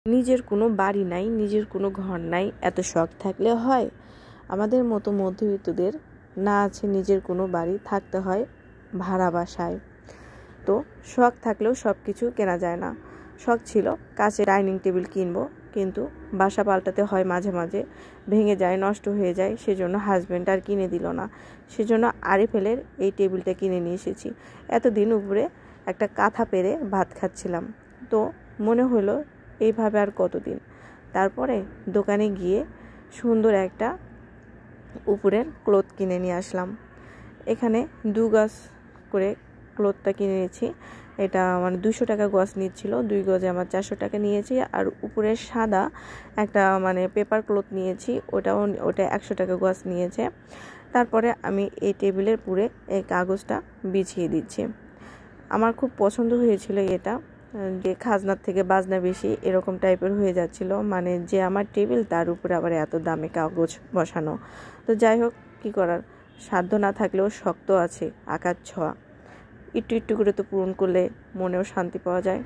নিজের কোনো বাড়ি নাই, নিজের কোনো ঘর নাই, এত শখ থাকলে হয়? আমাদের মতো মধ্যবিত্তদের না আছে নিজের কোনো বাড়ি, থাকতে হয় ভাড়া বাসায়। তো শখ থাকলেও সব কিছু কেনা যায় না। শখ ছিল কাচের ডাইনিং টেবিল কিনবো, কিন্তু বাসা পাল্টাতে হয়, মাঝে মাঝে ভেঙে যায়, নষ্ট হয়ে যায়, সেজন্য হাজব্যান্ড আর কিনে দিল না। সেজন্য আরএফএলের এই টেবিলটা কিনে নিয়ে এসেছি। এতদিন উপরে একটা কাঁথা পেরে ভাত খাচ্ছিলাম, তো মনে হলো এইভাবে আর কতদিন। তারপরে দোকানে গিয়ে সুন্দর একটা উপরের ক্লথ কিনে নিয়ে আসলাম। এখানে 2 গজ করে ক্লথটা কিনে নিয়েছি। এটা মানে 200 টাকা গজ নিচ্ছিল, 2 গজে আমার 400 টাকা নিয়েছি। আর উপরে সাদা একটা মানে পেপার ক্লথ নিয়েছি, ওটা 100 টাকা গজ নিয়েছে। তারপরে আমি এই টেবিলের পুরে এই কাগজটা বিছিয়ে দিচ্ছি। আমার খুব পছন্দ হয়েছিল এটা, যে খাজনার থেকে বাজনা বেশি এরকম টাইপের হয়ে যাচ্ছিল, মানে যে আমার টেবিল তার উপরে আবার এত দামে কাগজ বসানো। তো যাই হোক, কী করার, সাধ্য না থাকলেও শক্ত আছে আকার ছোঁয়া, একটু একটু করে তো পূরণ করলে মনেও শান্তি পাওয়া যায়,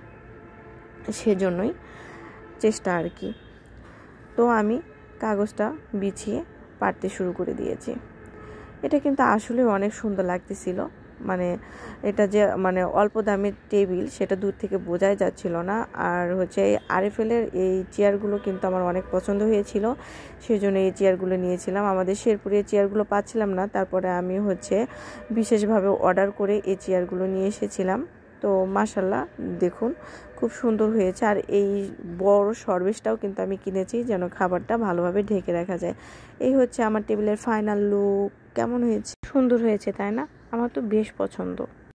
সেজন্যই চেষ্টা আর কি। তো আমি কাগজটা বিছিয়ে পাড়তে শুরু করে দিয়েছি। এটা কিন্তু আসলে অনেক সুন্দর লাগতেছিল, মানে এটা যে মানে অল্প দামের টেবিল সেটা দূর থেকে বোঝাই যাচ্ছিল না। আর হচ্ছে এই আরএফএলের এই চেয়ারগুলো কিন্তু আমার অনেক পছন্দ হয়েছিল, সেজন্য এই চেয়ারগুলো নিয়েছিলাম। আমাদের শেরপুরে এই চেয়ারগুলো পাচ্ছিলাম না, তারপরে আমি হচ্ছে বিশেষভাবে অর্ডার করে এই চেয়ারগুলো নিয়ে এসেছিলাম। তো মাশাআল্লাহ দেখুন খুব সুন্দর হয়েছে। আর এই বড় সরবেশটাও কিন্তু আমি কিনেছি, যেন খাবারটা ভালোভাবে ঢেকে রাখা যায়। এই হচ্ছে আমার টেবিলের ফাইনাল লুক। কেমন হয়েছে? সুন্দর হয়েছে তাই না? আমার তো বেশ পছন্দ।